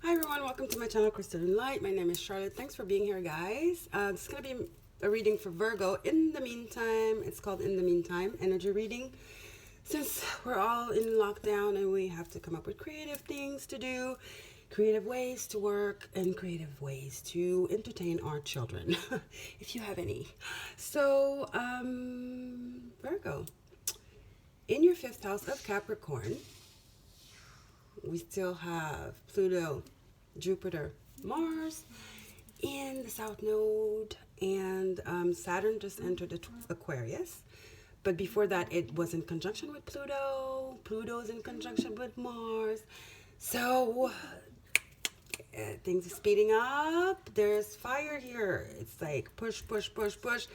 Hi everyone, welcome to my channel, Crystalline Light. My name is Charlotte. Thanks for being here, guys. This is going to be a reading for Virgo. In the meantime, it's called In the Meantime Energy Reading. Since we're all in lockdown and we have to come up with creative things to do, creative ways to work, and creative ways to entertain our children, if you have any. So, Virgo, in your fifth house of Capricorn, we still have Pluto, Jupiter, Mars in the South Node, and Saturn just entered Aquarius. But before that, it was in conjunction with Pluto. Pluto's in conjunction with Mars. So things are speeding up. There's fire here. It's like push, push, push, push.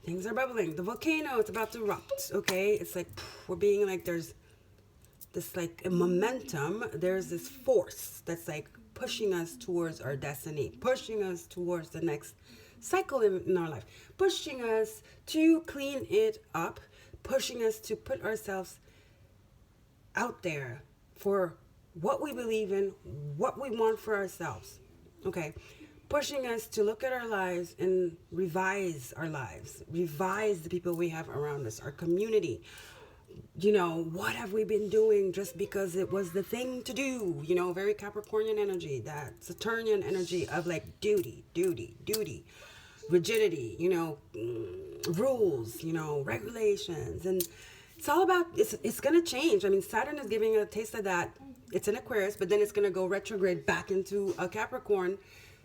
Things are bubbling. The volcano, it's about to erupt. Okay, it's like we're being like there's this like a momentum, there's this force that's like pushing us towards our destiny, pushing us towards the next cycle in our life, pushing us to clean it up, pushing us to put ourselves out there for what we believe in, what we want for ourselves. Okay, pushing us to look at our lives and revise our lives, revise the people we have around us, our community. You know, what have we been doing just because it was the thing to do? You know, very Capricornian energy, that Saturnian energy of like duty, rigidity, you know, rules, you know, regulations. And it's all about, it's going to change. I mean, Saturn is giving a taste of that. It's in Aquarius, but then it's going to go retrograde back into a Capricorn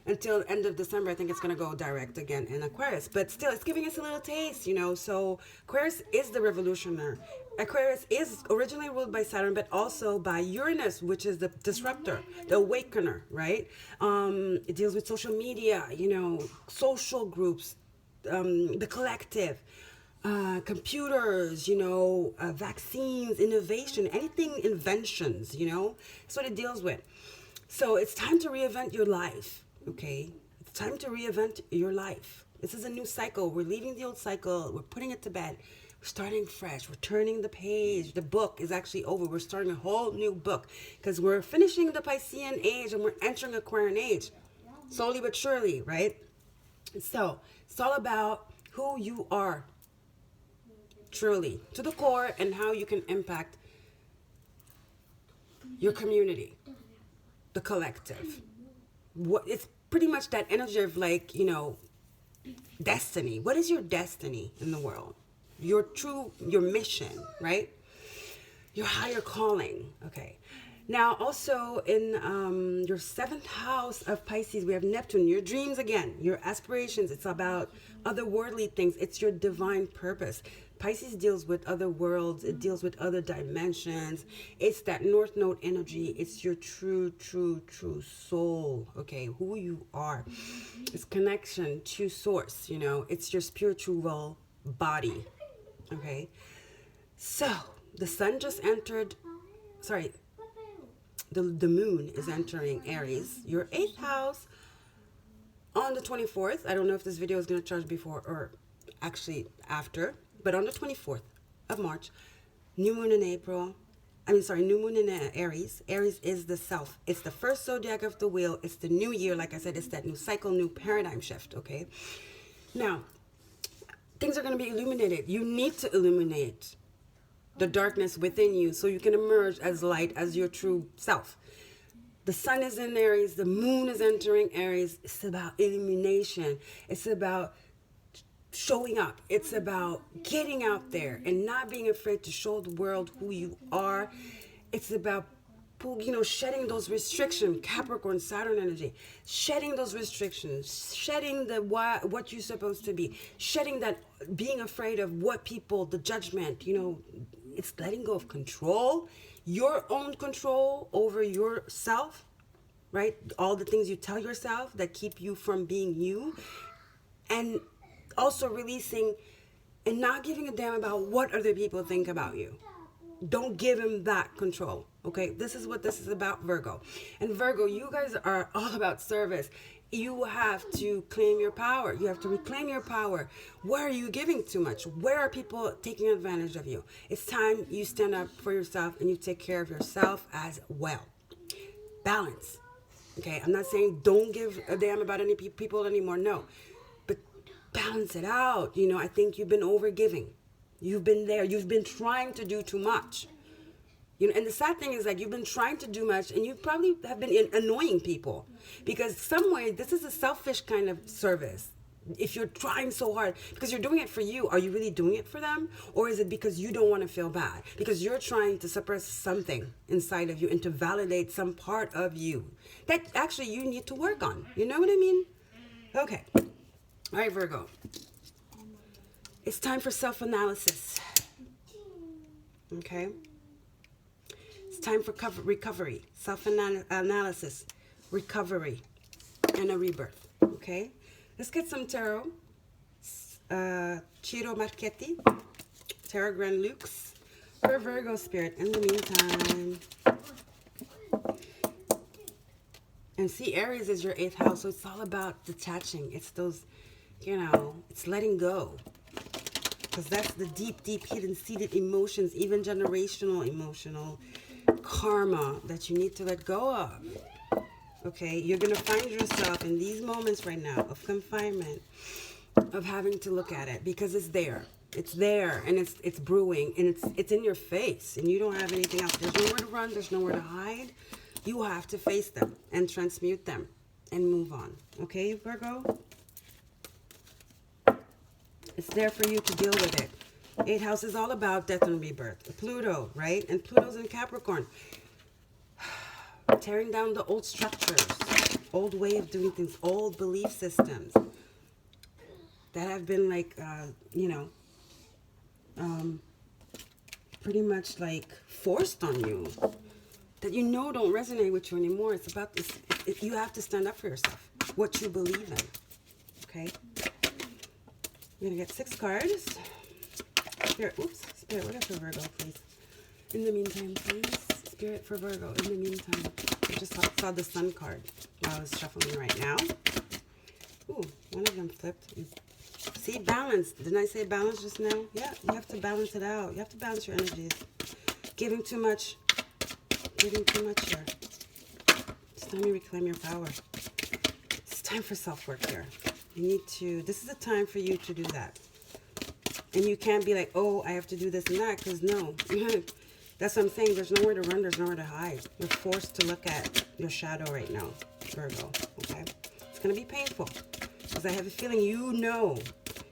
until the end of December. I think it's going to go direct again in Aquarius, but still it's giving us a little taste, you know. So Aquarius is the revolutioner. Aquarius is originally ruled by Saturn, but also by Uranus, which is the disruptor, the awakener, right? It deals with social media, you know, social groups, the collective, computers, you know, vaccines, innovation, anything inventions, you know, that's what it deals with. So it's time to reinvent your life. Okay, it's time to reinvent your life. This is a new cycle. We're leaving the old cycle. We're putting it to bed. We're starting fresh. We're turning the page. The book is actually over. We're starting a whole new book because we're finishing the Piscean age and we're entering Aquarian age, slowly but surely, right? So it's all about who you are, truly, to the core, and how you can impact your community, the collective. What it's pretty much that energy of like, you know, destiny. What is your destiny in the world? Your mission, right? Your higher calling. Okay. Now also in your seventh house of Pisces, we have Neptune, your dreams again, your aspirations. It's about otherworldly things. It's your divine purpose. Pisces deals with other worlds. It deals with other dimensions. It's that North Node energy. It's your true soul. Okay, who you are. It's connection to source, you know. It's your spiritual body. Okay. So, the sun just entered, sorry, the moon is entering Aries, your 8th house, on the 24th. I don't know if this video is going to charge before or actually after, but on the 24th of March, new moon in April. New moon in Aries. Aries is the self. It's the first zodiac of the wheel. It's the new year. Like I said, it's that new cycle, new paradigm shift. Okay. Now, things are going to be illuminated. You need to illuminate the darkness within you so you can emerge as light, as your true self. The sun is in Aries. The moon is entering Aries. It's about illumination. It's about showing up. It's about getting out there and not being afraid to show the world who you are. It's about, you know, shedding those restrictions. Capricorn, Saturn energy, shedding those restrictions, shedding the what you're supposed to be, shedding that being afraid of what people, the judgment, you know. It's letting go of control, your own control over yourself, right? All the things you tell yourself that keep you from being you, and also releasing and not giving a damn about what other people think about you. Don't give them that control. Okay, this is what this is about, Virgo. And Virgo, you guys are all about service. You have to claim your power. You have to reclaim your power. Where are you giving too much? Where are people taking advantage of you? It's time you stand up for yourself and you take care of yourself as well. Balance. Okay, I'm not saying don't give a damn about any people anymore. No, but balance it out. You know, I think you've been over giving. You've been there. You've been trying to do too much. You know, and the sad thing is like you've been trying to do much, and you probably have been annoying people, because some way this is a selfish kind of service. If you're trying so hard because you're doing it for you, are you really doing it for them, or is it because you don't want to feel bad? Because you're trying to suppress something inside of you and to validate some part of you that actually you need to work on. You know what I mean? Okay. All right, Virgo. It's time for self-analysis. Okay. It's time for recovery, self-analysis, recovery, and a rebirth. Okay. Let's get some tarot. Ciro Marchetti, Tarot Grand Lux, for Virgo spirit in the meantime. And see, Aries is your 8th house, so it's all about detaching. It's those, you know, it's letting go. Because that's the deep, deep hidden seated emotions, even generational emotional karma that you need to let go of. Okay, you're going to find yourself in these moments right now of confinement, of having to look at it because it's there. It's there, and it's brewing, and it's in your face, and you don't have anything else. There's nowhere to run. There's nowhere to hide. You have to face them and transmute them and move on. Okay, Virgo? It's there for you to deal with it. 8th house is all about death and rebirth. Pluto, right? And Pluto's in Capricorn. Tearing down the old structures, old way of doing things, old belief systems that have been like, you know, pretty much like forced on you, that you know don't resonate with you anymore. It's about this. You have to stand up for yourself, what you believe in. Okay? I'm going to get 6 cards. Spirit, oops, Spirit, what is for Virgo, please? In the meantime, please. Spirit for Virgo, in the meantime. I just saw the Sun card while I was shuffling right now. Ooh, one of them flipped. See, balance. Didn't I say balance just now? Yeah, you have to balance it out. You have to balance your energies. Giving too much here. It's time to reclaim your power. It's time for self-work here. You need to, this is a time for you to do that. And you can't be like, oh, I have to do this and that, because no. That's what I'm saying. There's nowhere to run. There's nowhere to hide. You're forced to look at your shadow right now, Virgo. Okay? It's going to be painful. Because I have a feeling you know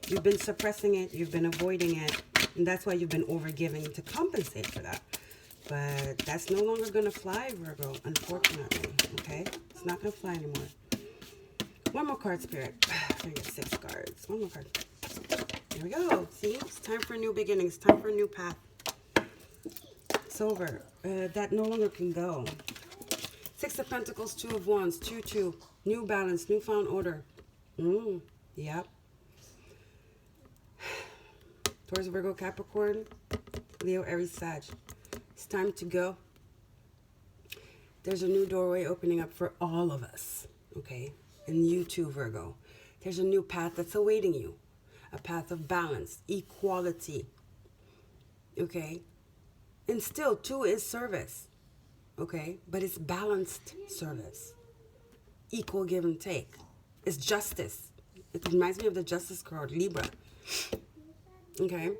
you've been suppressing it. You've been avoiding it. And that's why you've been overgiving to compensate for that. But that's no longer going to fly, Virgo, unfortunately. Okay? It's not going to fly anymore. One more card, Spirit. I'm going to get 6 cards. One more card. Here we go. See? It's time for a new beginning. It's time for a new path. It's over. That no longer can go. 6 of Pentacles, 2 of Wands, 2-2. New balance, newfound order. Yep. Taurus, Virgo, Capricorn, Leo, Aries, Sag. It's time to go. There's a new doorway opening up for all of us. Okay? And you too, Virgo. There's a new path that's awaiting you. A path of balance, equality. Okay? And still, 2 is service. Okay? But it's balanced service. Equal give and take. It's justice. It reminds me of the Justice card, Libra. Okay?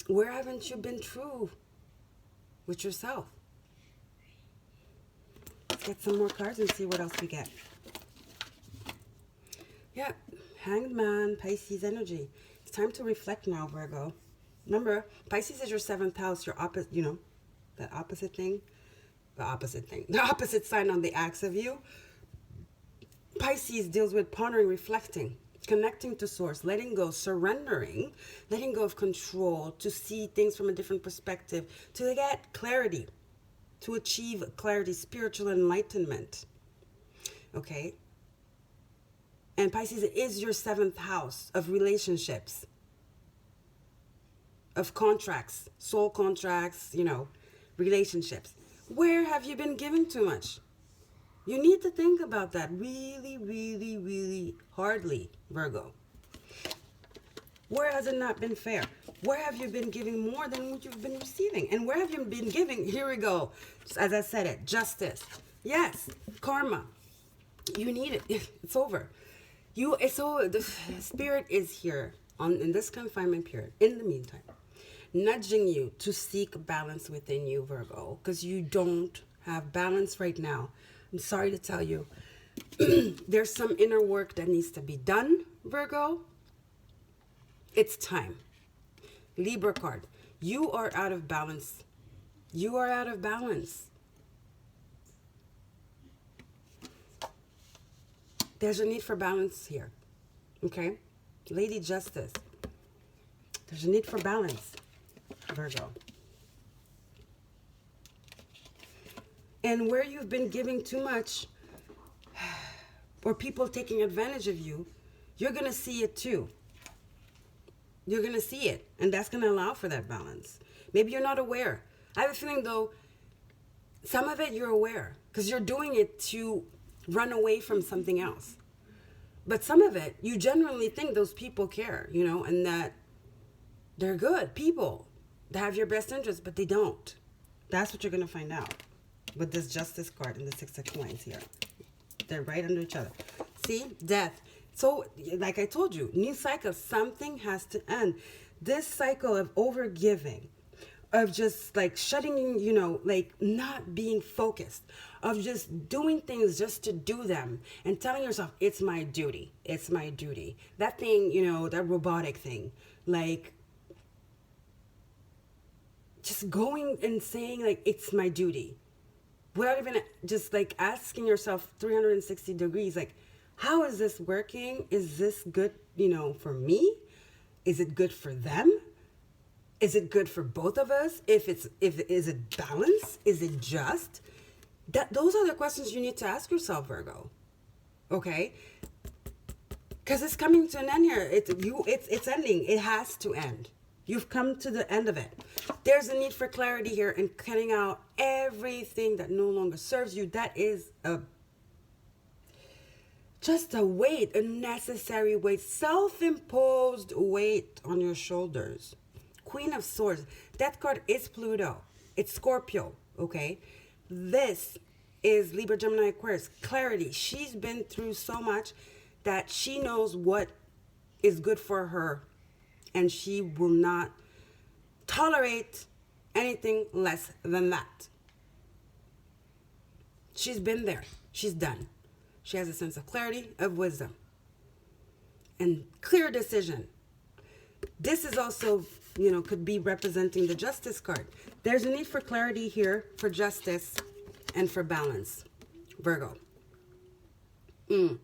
Where haven't you been true with yourself? Let's get some more cards and see what else we get. Yeah, Hanged Man, Pisces energy. It's time to reflect now, Virgo. Remember, Pisces is your 7th house, your opposite, you know, that opposite thing. The opposite sign on the axe of you. Pisces deals with pondering, reflecting, connecting to source, letting go, surrendering, letting go of control, to see things from a different perspective, to get clarity, to achieve clarity, spiritual enlightenment. Okay? And Pisces is your 7th house of relationships, of contracts, soul contracts, you know, relationships. Where have you been giving too much? You need to think about that really, really, really hardly, Virgo. Where has it not been fair? Where have you been giving more than what you've been receiving? And where have you been giving? Here we go. As I said it, justice. Yes, karma. You need it. It's over. The spirit is here in this confinement period. In the meantime, nudging you to seek balance within you, Virgo, because you don't have balance right now. I'm sorry to tell you. There's some inner work that needs to be done, Virgo. It's time. Libra card. You are out of balance. You are out of balance. There's a need for balance here. Okay? Lady Justice. There's a need for balance, Virgo. And where you've been giving too much, or people taking advantage of you, you're going to see it too. You're going to see it. And that's going to allow for that balance. Maybe you're not aware. I have a feeling, though, some of it you're aware. Because you're doing it to run away from something else. But some of it, you genuinely think those people care, you know, and that they're good people. They have your best interest, but they don't. That's what you're going to find out with this Justice card and the Six of Coins here. They're right under each other. See? Death. So, like I told you, new cycle, something has to end. This cycle of overgiving, of just like shutting, you know, like not being focused, of just doing things just to do them and telling yourself, it's my duty. It's my duty. That thing, you know, that robotic thing, like just going and saying like, it's my duty. Without even just like asking yourself 360 degrees, like, how is this working? Is this good, you know, for me? Is it good for them? Is it good for both of us? Is it balanced? Is it just? Those are the questions you need to ask yourself, Virgo. Okay? Because it's coming to an end here. It's ending. It has to end. You've come to the end of it. There's a need for clarity here and cutting out everything that no longer serves you. That is just a weight, a necessary weight, self-imposed weight on your shoulders. Queen of Swords. That card is Pluto. It's Scorpio, okay? This is Libra, Gemini, Aquarius. Clarity. She's been through so much that she knows what is good for her. And she will not tolerate anything less than that. She's been there. She's done. She has a sense of clarity, of wisdom, and clear decision. This is also, you know, could be representing the Justice card. There's a need for clarity here, for justice, and for balance. Virgo. You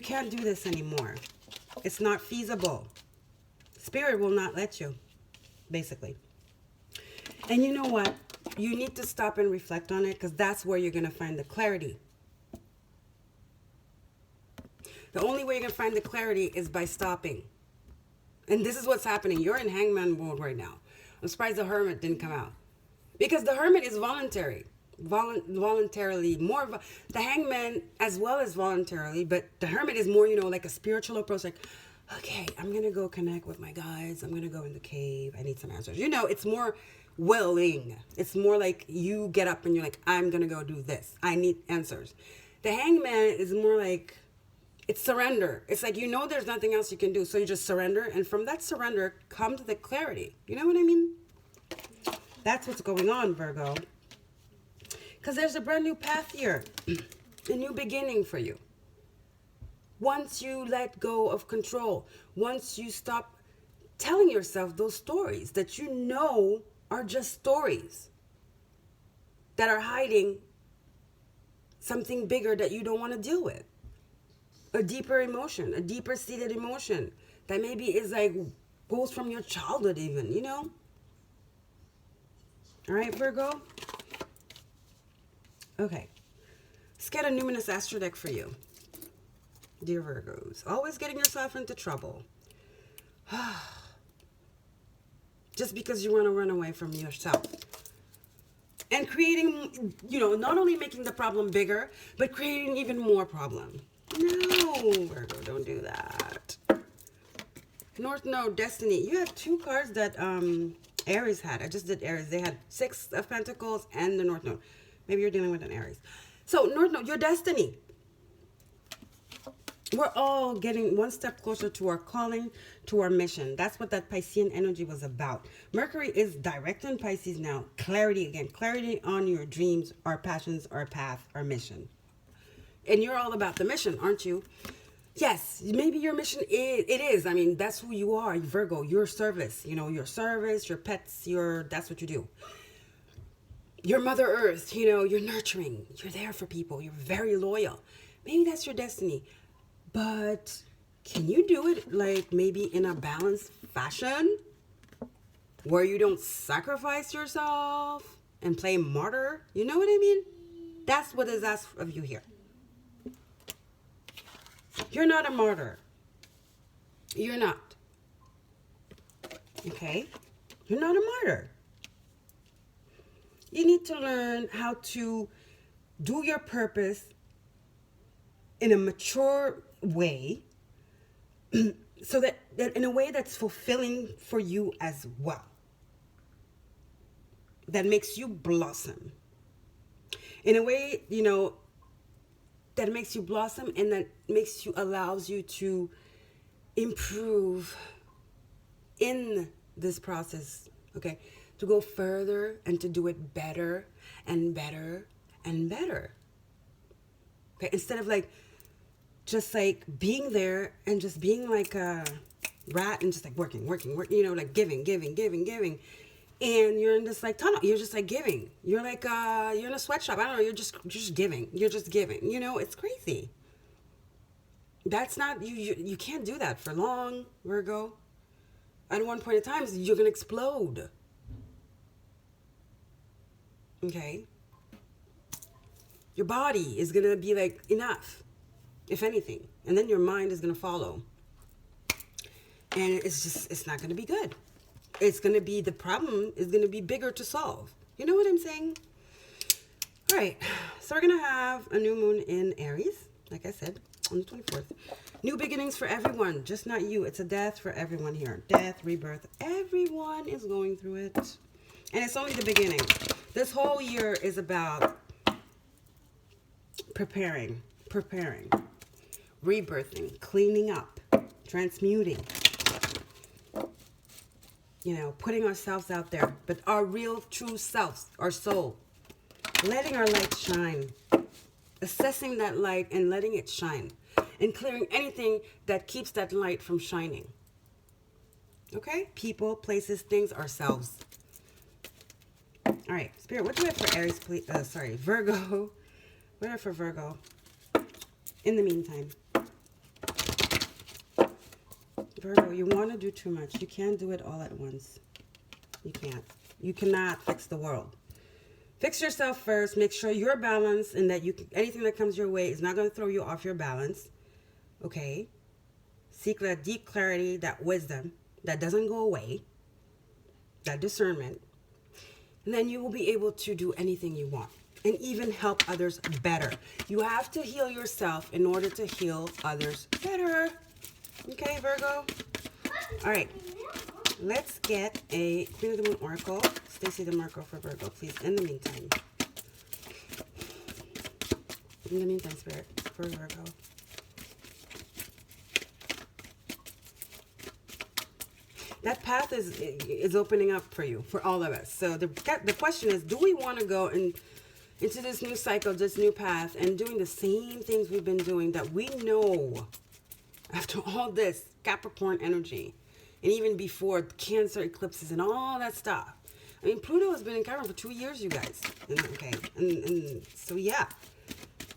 can't do this anymore. It's not feasible. Spirit will not let you, basically. And you know what? You need to stop and reflect on it, because that's where you're going to find the clarity. The only way you're going to find the clarity is by stopping. And this is what's happening. You're in hangman mode right now. I'm surprised the Hermit didn't come out. Because the Hermit is voluntary. Voluntarily. The Hangman as well as voluntarily. But the Hermit is more, you know, like a spiritual approach. Like, okay, I'm going to go connect with my guides. I'm going to go in the cave. I need some answers. You know, it's more willing. It's more like you get up and you're like, I'm going to go do this. I need answers. The Hangman is more like, it's surrender. It's like, you know, there's nothing else you can do. So you just surrender. And from that surrender comes the clarity. You know what I mean? That's what's going on, Virgo. Because there's a brand new path here. A new beginning for you. Once you let go of control. Once you stop telling yourself those stories that you know are just stories. That are hiding something bigger that you don't want to deal with. A deeper emotion. A deeper seated emotion. That maybe is like, goes from your childhood even, you know? All right, Virgo? Okay. Let's get a numinous astro deck for you. Dear Virgos. Always getting yourself into trouble. Just because you want to run away from yourself. And creating, you know, not only making the problem bigger, but creating even more problem. No, Virgo, don't do that. North Node, Destiny. You have two cards that Aries had. I just did Aries. They had Six of Pentacles and the North Node. Maybe you're dealing with an Aries. So North Node, your destiny. We're all getting one step closer to our calling, to our mission. That's what that Piscean energy was about. Mercury is direct in Pisces now. Clarity again. Clarity on your dreams, our passions, our path, our mission. And you're all about the mission, aren't you? Yes, maybe your mission is. I mean, that's who you are, Virgo. Your service. You know, your service, your pets, that's what you do. Your Mother Earth, you know, you're nurturing. You're there for people. You're very loyal. Maybe that's your destiny. But can you do it like maybe in a balanced fashion where you don't sacrifice yourself and play martyr? You know what I mean? That's what is asked of you here. You're not a martyr. You're not. Okay? You're not a martyr. You need to learn how to do your purpose in a mature way, so that in a way that's fulfilling for you as well, that makes you blossom in a way, you know, that makes you blossom and that allows you to improve in this process, okay, to go further and to do it better and better and better, okay, instead of like just like being there and just being like a rat and just like working, you know, like giving. And you're in this like tunnel. You're just like giving. You're like, you're in a sweatshop. I don't know. You're just giving. You're just giving. You know, it's crazy. That's not, you can't do that for long, Virgo. At one point in time, you're going to explode. Okay? Your body is going to be like, enough. If anything, and then your mind is going to follow, and it's not going to be good. It's going to be, the problem is going to be bigger to solve. You know what I'm saying? All right, so we're going to have a new moon in Aries, like I said, on the 24th. New beginnings for everyone, just not you. It's a death for everyone here. Death, rebirth, everyone is going through it, and it's only the beginning. This whole year is about preparing, rebirthing, cleaning up, transmuting, you know, putting ourselves out there, but our real true selves, our soul, letting our light shine, assessing that light and letting it shine, and clearing anything that keeps that light from shining. Okay? People, places, things, ourselves. All right, Spirit, what do I have for Aries, please? Virgo. What do I have for Virgo? In the meantime, Virgo, you want to do too much. You can't do it all at once. You can't. You cannot fix the world. Fix yourself first. Make sure you're balanced and that anything that comes your way is not going to throw you off your balance. Okay? Seek that deep clarity, that wisdom that doesn't go away, that discernment. And then you will be able to do anything you want and even help others better. You have to heal yourself in order to heal others better. Okay, Virgo? All right. Let's get a Queen of the Moon Oracle. Stacey the Oracle for Virgo, please. In the meantime. In the meantime, Spirit, for Virgo. That path is opening up for you, for all of us. So the question is, do we want to go into this new cycle, this new path, and doing the same things we've been doing that we know after all this Capricorn energy, and even before Cancer eclipses and all that stuff. I mean, Pluto has been in Capricorn for 2 years, you guys. And so yeah,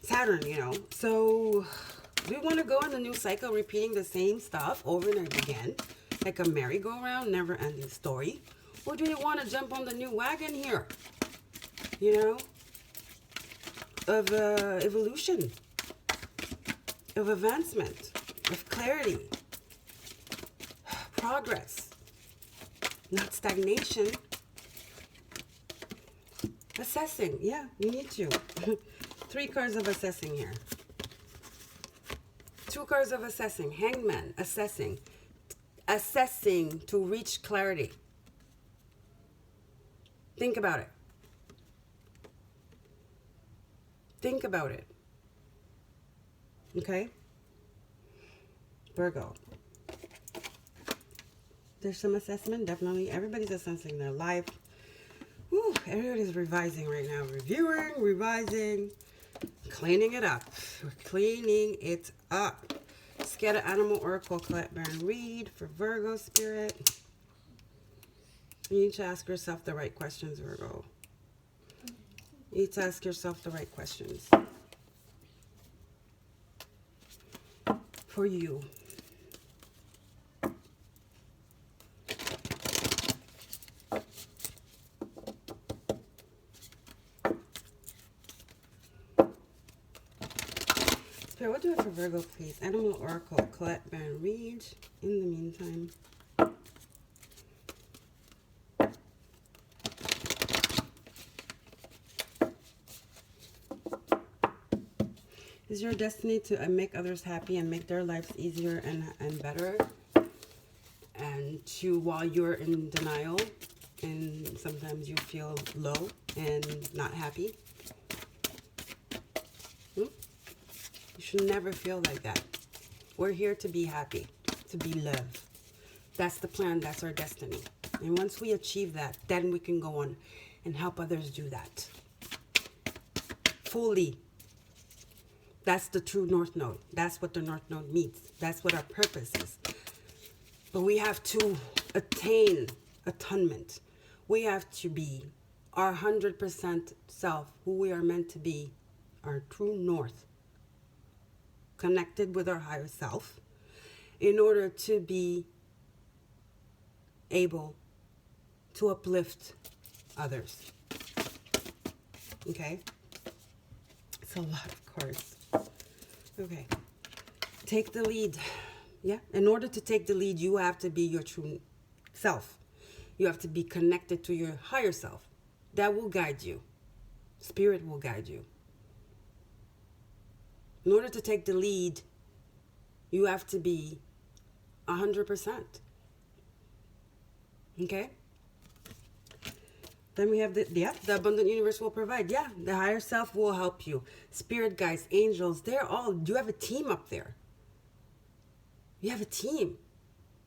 Saturn, you know. So do we want to go in the new cycle, repeating the same stuff over and over again, like a merry-go-round, never-ending story? Or do we want to jump on the new wagon here, you know, of evolution, of advancement, of clarity, progress, not stagnation. Assessing, yeah, you need to. 3 cards of assessing here. 2 cards of assessing. Hangman, assessing. assessing to reach clarity. Think about it. Think about it. Okay? Virgo. There's some assessment, definitely. Everybody's assessing their life. Whew, everybody's revising right now. Reviewing, revising, cleaning it up. We're cleaning it up. Scatter Animal Oracle, Colette Baron Reed for Virgo Spirit. You need to ask yourself the right questions, Virgo. You need to ask yourself the right questions. For you. Spirit, what do I have for Virgo, please? Animal Oracle, Colette Baron Reed. In the meantime. Is your destiny to make others happy and make their lives easier and better? And to, while you're in denial and sometimes you feel low and not happy? You should never feel like that. We're here to be happy, to be loved. That's the plan, that's our destiny. And once we achieve that, then we can go on and help others do that. Fully. That's the true North Node. That's what the North Node means. That's what our purpose is. But we have to attain atonement. We have to be our 100% self, who we are meant to be, our true North, connected with our higher self, in order to be able to uplift others. Okay? It's a lot of cards. Okay. Take the lead. Yeah. In order to take the lead, you have to be your true self. You have to be connected to your higher self. That will guide you. Spirit will guide you. In order to take the lead, you have to be 100%. Okay? Then we have the abundant universe will provide. Yeah, the higher self will help you. Spirit guides, angels, you have a team up there. You have a team.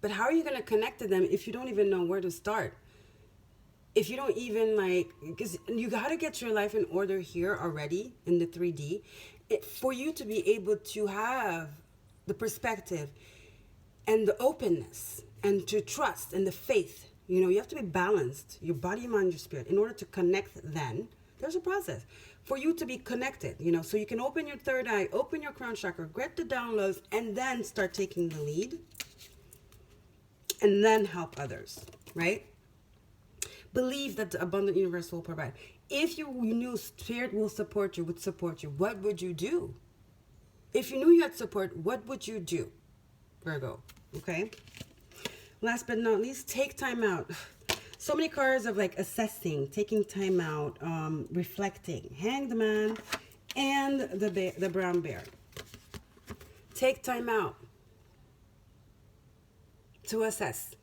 But how are you going to connect to them if you don't even know where to start? If you don't even because you got to get your life in order here already in the 3D for you to be able to have the perspective and the openness and to trust and the faith. You have to be balanced, your body, your mind, your spirit. In order to connect then, there's a process for you to be connected, so you can open your third eye, open your crown chakra, get the downloads, and then start taking the lead and then help others, right? Believe that the abundant universe will provide. If you knew spirit will support you, what would you do? If you knew you had support, what would you do, Virgo? Okay? Last but not least, take time out. So many cards of assessing, taking time out, reflecting. Hanged Man and the brown bear. Take time out to assess.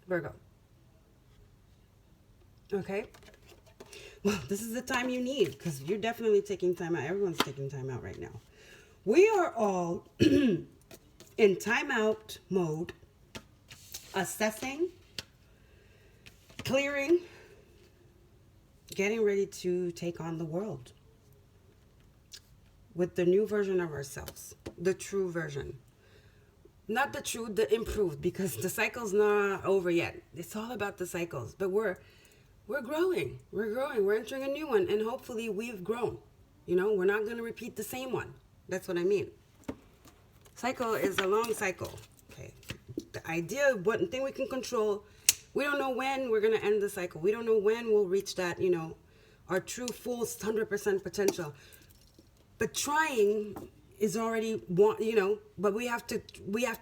Virgo. Okay? Well, this is the time you need because you're definitely taking time out. Everyone's taking time out right now. We are all in timeout mode, assessing, clearing, getting ready to take on the world with the new version of ourselves, the true version. Not the true, the improved, because the cycle's not over yet. It's all about the cycles, but we're growing. We're growing. We're entering a new one, and hopefully we've grown. We're not going to repeat the same one. That's what I mean. Cycle is a long cycle. Okay. The idea of one thing we can control, we don't know when we're going to end the cycle. We don't know when we'll reach that, our true full 100% potential. But trying is already but we have to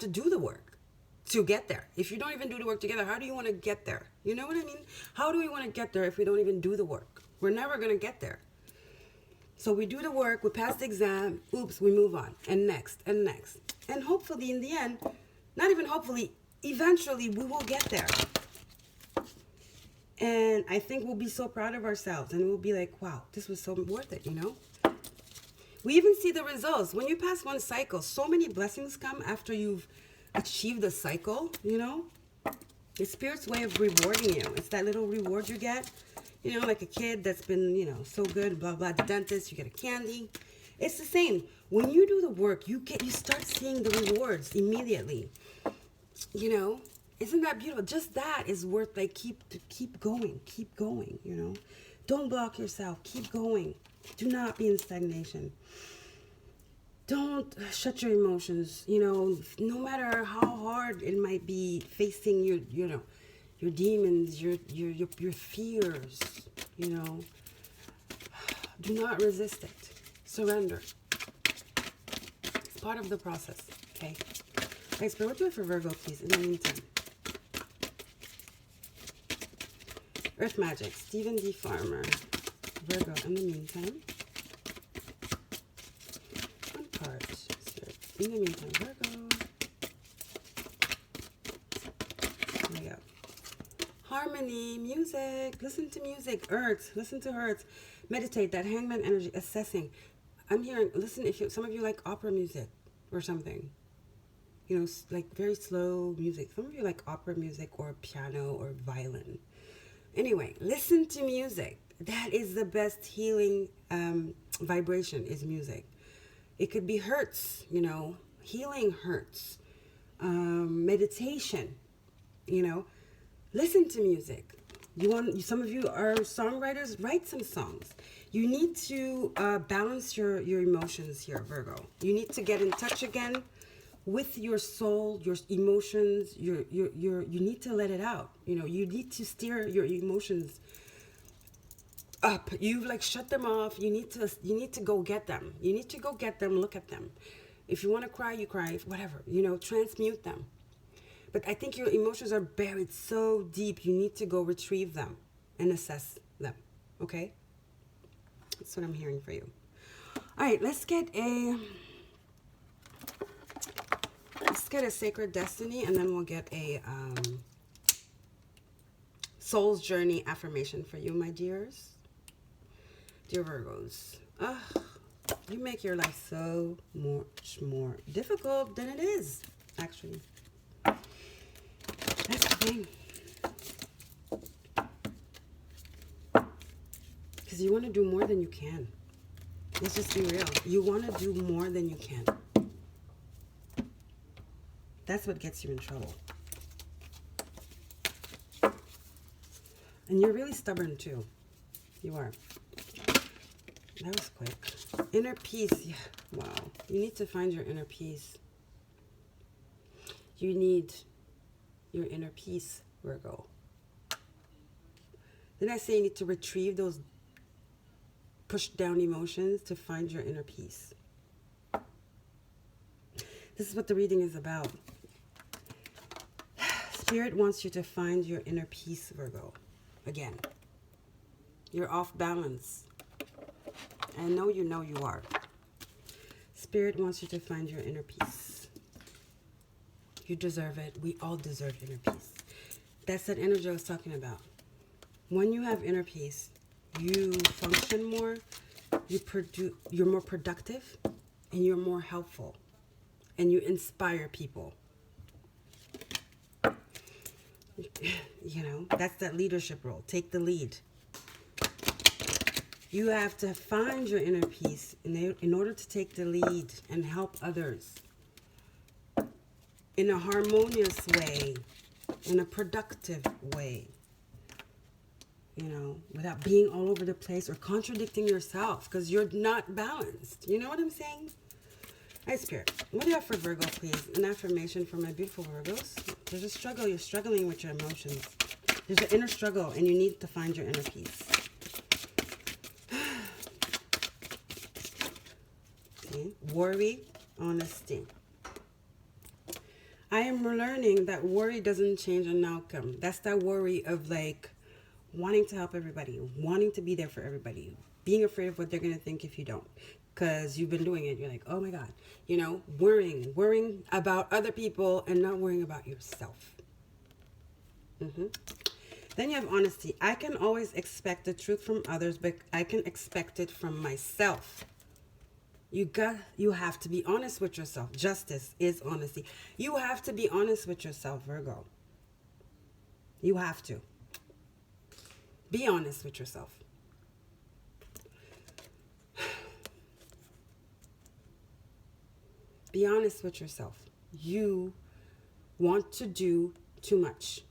do the work to get there. If you don't even do the work together, how do you want to get there? You know what I mean? How do we want to get there if we don't even do the work? We're never going to get there. So we do the work, we pass the exam, oops, we move on, and next, and next. And hopefully in the end, not even hopefully, eventually we will get there. And I think we'll be so proud of ourselves and we'll be like, wow, this was so worth it, you know? We even see the results. When you pass one cycle, so many blessings come after you've achieved the cycle, you know? The Spirit's way of rewarding you. It's that little reward you get, you know, like a kid that's been, you know, so good, blah, blah, the dentist, you get a candy. It's the same. When you do the work, you start seeing the rewards immediately. You know, isn't that beautiful? Just that is worth, like, keep going, you know? Don't block yourself. Keep going. Do not be in stagnation. Don't shut your emotions, you know, no matter how hard it might be facing your, you know, your demons, your fears, you know. Do not resist it. Surrender. It's part of the process, okay? Thanks, but what do it for Virgo, please, in the meantime? Earth Magic, Stephen D. Farmer. Virgo, in the meantime. One card. Spirit. In the meantime, Virgo. There we go. Harmony, music. Listen to music. Earth. Listen to Earth. Meditate. That hangman energy. Assessing. I'm hearing, listen, if some of you like opera music or something. You know, like very slow music. Some of you like opera music or piano or violin. Anyway, listen to music. That is the best healing vibration, is music. It could be hertz, you know, healing hertz, meditation, you know. Listen to music. Some of you are songwriters, write some songs. You need to balance your emotions here, Virgo. You need to get in touch again with your soul, your emotions. You need to let it out. You know, you need to steer your emotions up. You've like shut them off. You need to go get them. You need to go get them, look at them. If you want to cry, you cry, whatever, you know, transmute them. But I think your emotions are buried so deep, you need to go retrieve them and assess them, okay? That's what I'm hearing for you. All right, let's get a sacred destiny, and then we'll get a soul's journey affirmation for you, my dears. Dear Virgos, you make your life so much more difficult than it is, actually. That's the thing. Because you want to do more than you can. Let's just be real. You want to do more than you can. That's what gets you in trouble. And you're really stubborn too. You are. That was quick. Inner peace. Yeah. Wow. You need to find your inner peace. You need your inner peace, Virgo. Then I say you need to retrieve those pushed down emotions to find your inner peace. This is what the reading is about. Spirit wants you to find your inner peace, Virgo. Again, you're off balance. I know you are. Spirit wants you to find your inner peace. You deserve it. We all deserve inner peace. That's that energy I was talking about. When you have inner peace, you function more, you're more productive, and you're more helpful, and you inspire people. You know, that's that leadership role. Take the lead. You have to find your inner peace in order to take the lead and help others in a harmonious way, in a productive way, you know, without being all over the place or contradicting yourself because you're not balanced. You know what I'm saying? Hi, Spirit. What do you have for Virgo, please? An affirmation for my beautiful Virgos. There's a struggle. You're struggling with your emotions. There's an inner struggle, and you need to find your inner peace. See? Worry, honesty. I am learning that worry doesn't change an outcome. That's that worry of like wanting to help everybody, wanting to be there for everybody, being afraid of what they're going to think if you don't. because you've been doing it. You're like, oh my God, you know, worrying about other people and not worrying about yourself. Then you have honesty. I can always expect the truth from others, but I can expect it from myself. You have to be honest with yourself. Justice is honesty. You have to be honest with yourself, Virgo. You have to. Be honest with yourself. Be honest with yourself. You want to do too much.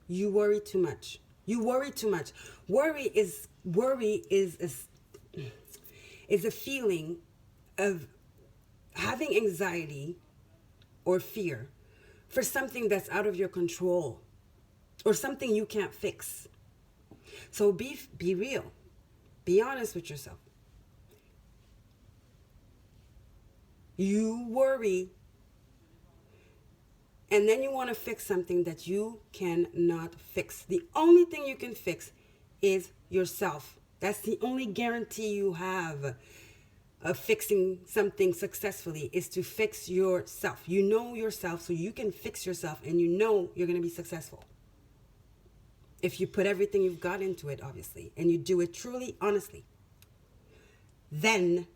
You worry too much. You worry too much. Worry is a feeling of having anxiety or fear for something that's out of your control or something you can't fix. So be real. Be honest with yourself. You worry, and then you want to fix something that you cannot fix. The only thing you can fix is yourself. That's the only guarantee you have of fixing something successfully, is to fix yourself. You know yourself, so you can fix yourself, and you know you're going to be successful. If you put everything you've got into it, obviously, and you do it truly, honestly, then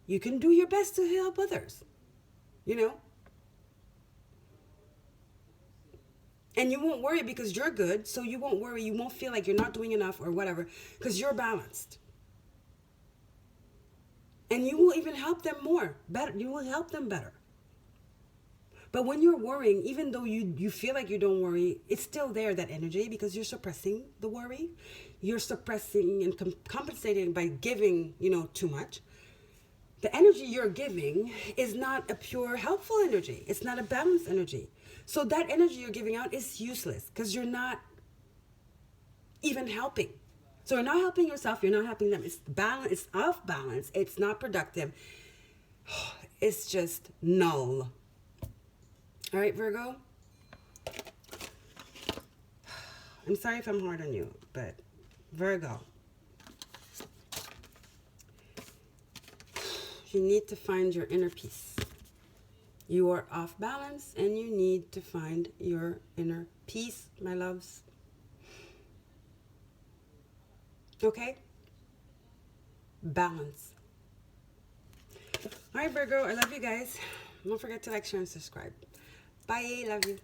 you can do your best to help others, you know? And you won't worry because you're good, so you won't worry. You won't feel like you're not doing enough or whatever because you're balanced. And you will even help them better. You will help them better. But when you're worrying, even though you feel like you don't worry, it's still there, that energy, because you're suppressing the worry. You're suppressing and compensating by giving, too much. The energy you're giving is not a pure helpful energy. It's not a balanced energy. So that energy you're giving out is useless because you're not even helping. So you're not helping yourself. You're not helping them. It's balance. It's off balance. It's not productive. It's just null. All right, Virgo? I'm sorry if I'm hard on you, but Virgo, you need to find your inner peace. You are off balance and you need to find your inner peace, my loves. Okay? Balance. All right, Virgo, I love you guys. Don't forget to like, share, and subscribe. Bye. Love you.